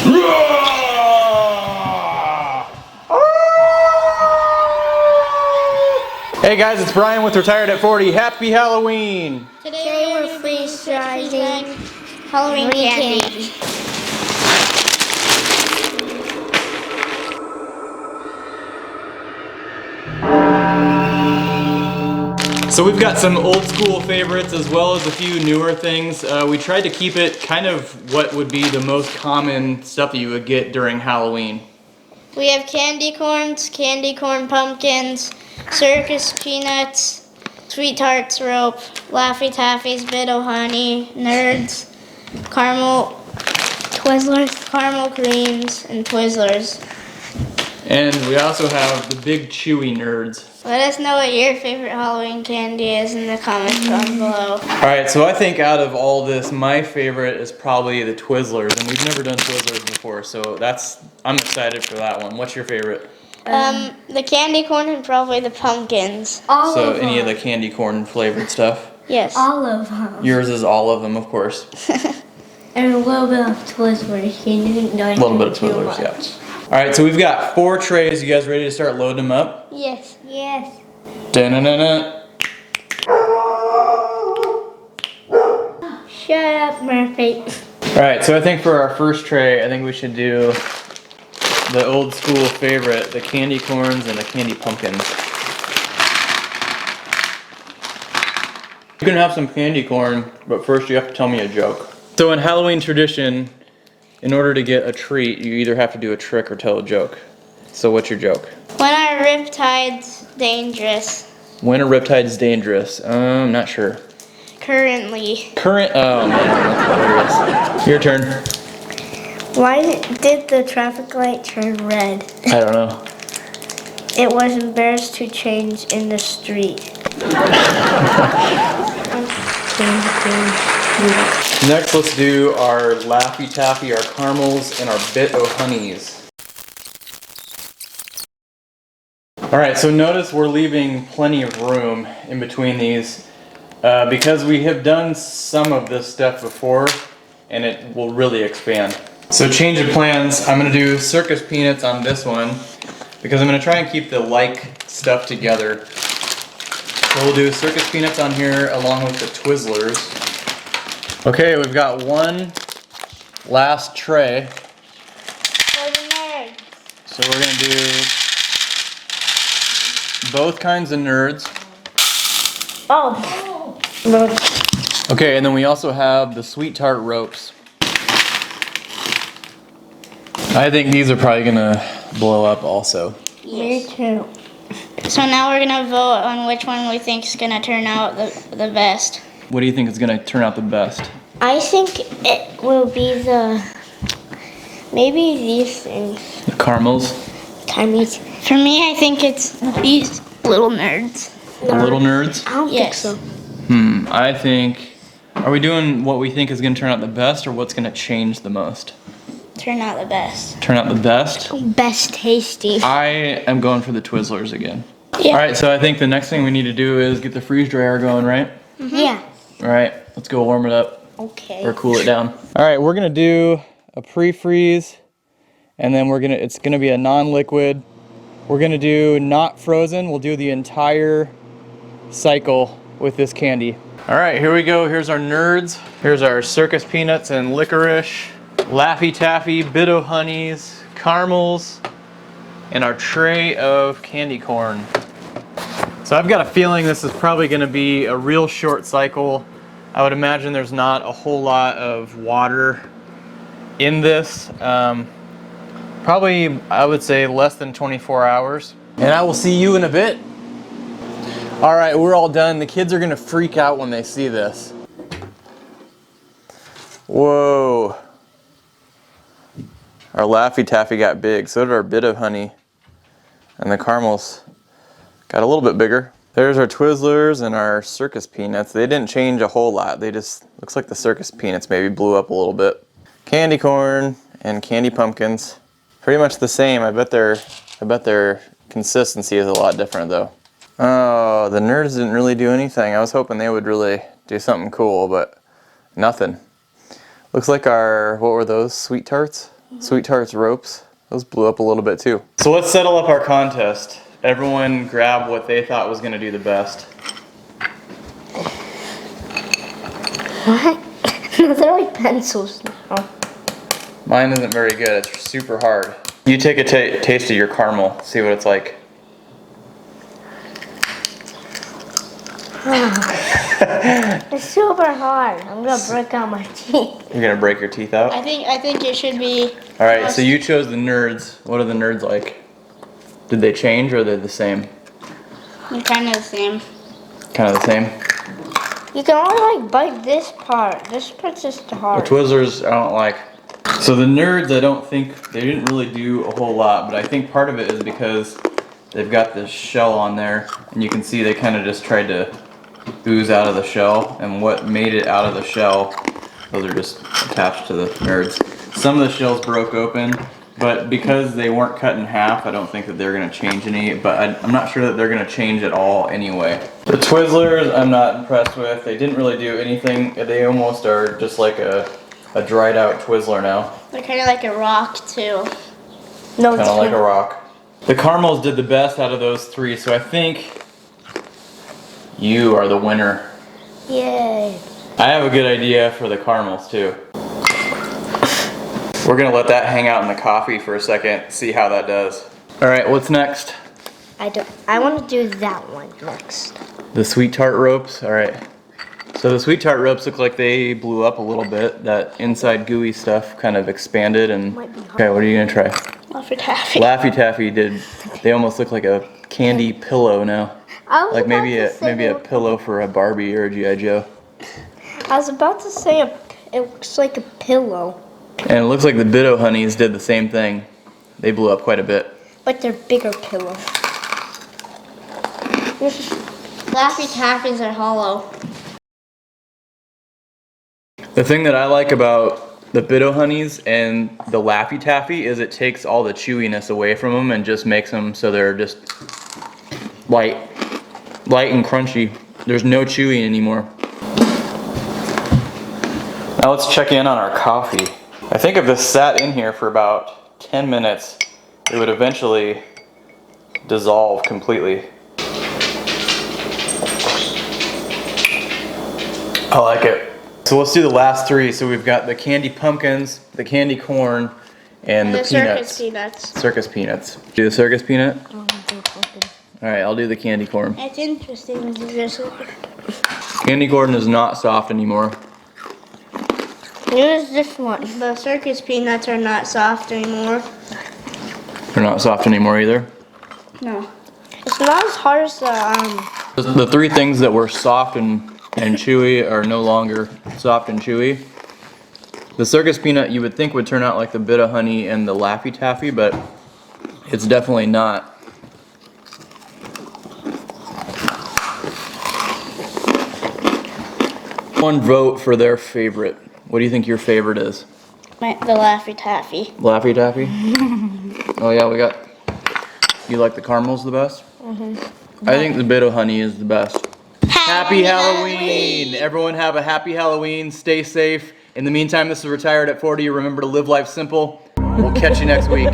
Hey guys, it's Brian with Retired at 40. Happy Halloween! Today we're freeze-drying Halloween candy. So we've got some old school favorites as well as a few newer things. We tried to keep it kind of what would be the most common stuff that you would get during Halloween. We have candy corns, candy corn pumpkins, Circus Peanuts, Sweet Tarts rope, Laffy Taffy's bit of honey, Nerds, caramel, Twizzlers, caramel creams, and Twizzlers. And we also have the big chewy Nerds. Let us know what your favorite Halloween candy is in the comments down below. Alright, so I think out of all this, my favorite is probably the Twizzlers, and we've never done Twizzlers before, so I'm excited for that one. What's your favorite? The candy corn and probably the pumpkins. So any of the candy corn flavored stuff? Yes. All of them. Yours is all of them, of course. And a little bit of Twizzlers. You didn't know A little bit of Twizzlers, yeah. Alright, so we've got 4 trays. You guys ready to start loading them up? Yes. Yes. Da-na-na-na. Shut up, Murphy. Alright, so I think for our first tray, I think we should do the old school favorite, the candy corns and the candy pumpkins. You can have some candy corn, but first you have to tell me a joke. So in Halloween tradition, in order to get a treat, you either have to do a trick or tell a joke. So what's your joke? When our riptide's dangerous. When a riptide is dangerous? Not sure. Currently. Oh man, that's hilarious. Your turn. Why did the traffic light turn red? I don't know. It was embarrassed to change in the street. Next, let's do our Laffy Taffy, our caramels, and our bit o' honeys. Alright, so notice we're leaving plenty of room in between these because we have done some of this stuff before and it will really expand. So change of plans, I'm going to do Circus Peanuts on this one because I'm going to try and keep the like stuff together. So we'll do Circus Peanuts on here along with the Twizzlers. Okay, we've got one last tray. For the nerds. So we're going to do both kinds of Nerds. Oh. Okay, and then we also have the Sweet Tart ropes. I think these are probably gonna blow up also. Me too. So now we're gonna vote on which one we think is gonna turn out the best. What do you think is gonna turn out the best? I think it will be maybe these things. The caramels? Tiny. For me, I think it's these little nerds. The little Nerds? I don't Yes. think so. I think, are we doing what we think is gonna turn out the best or what's gonna change the most? Turn out the best. Turn out the best? Best tasty. I am going for the Twizzlers again. Yeah. Alright, so I think the next thing we need to do is get the freeze dryer going, right? Yeah. Alright, let's go warm it up. Okay. Or cool it down. Alright, we're gonna do a pre-freeze and then it's gonna be a non-liquid. We're gonna do not frozen. We'll do the entire cycle with this candy. Alright, here we go. Here's our Nerds. Here's our Circus Peanuts and licorice, Laffy Taffy, bit o' honeys, caramels, and our tray of candy corn. So I've got a feeling this is probably gonna be a real short cycle. I would imagine there's not a whole lot of water in this. Probably, I would say, less than 24 hours. And I will see you in a bit. All right, we're all done. The kids are gonna freak out when they see this. Whoa. Our Laffy Taffy got big, so did our bit of honey. And the caramels got a little bit bigger. There's our Twizzlers and our Circus Peanuts. They didn't change a whole lot. They just, looks like the Circus Peanuts maybe blew up a little bit. Candy corn and candy pumpkins. Pretty much the same. I bet their consistency is a lot different though. Oh, the Nerds didn't really do anything. I was hoping they would really do something cool, but nothing. Looks like our, what were those? Sweet Tarts? Sweet Tarts ropes. Those blew up a little bit too. So let's settle up our contest. Everyone grab what they thought was gonna do the best. What? No, they're like pencils now. Mine isn't very good, it's super hard. You take a taste of your caramel, see what it's like. It's super hard. I'm gonna break out my teeth. You're gonna break your teeth out? I think it should be. Alright, so you chose the nerds. What are the nerds like? Did they change or are they the same? They're kind of the same. Kind of the same? You can only like bite this part. This part's just The hard. Twizzlers I don't like. So the nerds, I don't think, they didn't really do a whole lot, but I think part of it is because they've got this shell on there, and you can see they kind of just tried to ooze out of the shell, and what made it out of the shell, those are just attached to the nerds. Some of the shells broke open, but because they weren't cut in half, I don't think that they're going to change any, but I'm not sure that they're going to change at all anyway. The Twizzlers, I'm not impressed with. They didn't really do anything. They almost are just like a dried out Twizzler now. They're kind of like a rock too. No, Kind of like a rock. The caramels did the best out of those three, so I think you are the winner. Yay. I have a good idea for the caramels too. We're gonna let that hang out in the coffee for a second, see how that does. All right, what's next? I want to do that one next. The sweet tart ropes. All right. So the sweet tart ropes look like they blew up a little bit. That inside gooey stuff kind of expanded and. Might be hard. Okay, what are you gonna try? Laffy Taffy. Laffy Taffy did. They almost look like a candy pillow now. I was Like about maybe to a say maybe a pillow for a Barbie or a G.I. Joe. I was about to say it looks like a pillow, And it looks like the Biddo Honeys did the same thing. They blew up quite a bit. but they're bigger pillows. Laffy Taffies are hollow. The thing that I like about the Biddo Honeys and the Laffy Taffy is it takes all the chewiness away from them and just makes them so they're just light and crunchy. There's no chewing anymore. Now let's check in on our coffee. I think if this sat in here for about 10 minutes, it would eventually dissolve completely. I like it. So let's do the last three. So we've got the candy pumpkins, the candy corn, and the peanuts. Circus Peanuts. Circus peanuts. Do the circus peanut? Alright, I'll do the candy corn. It's interesting. Candy corn is not soft anymore. Here's this one. The Circus Peanuts are not soft anymore. They're not soft anymore either. No. It's not as hard as The three things that were soft and chewy are no longer soft and chewy. The circus peanut you would think would turn out like the Biddo Honey and the Laffy Taffy, but it's definitely not. One vote for their favorite. What do you think your favorite is? The Laffy Taffy. Laffy Taffy? Oh yeah, you like the caramels the best? Mm-hmm. I think the Biddo Honey is the best. Happy Halloween! Everyone have a happy Halloween. Stay safe. In the meantime, this is Retired at 40. Remember to live life simple. We'll catch you next week.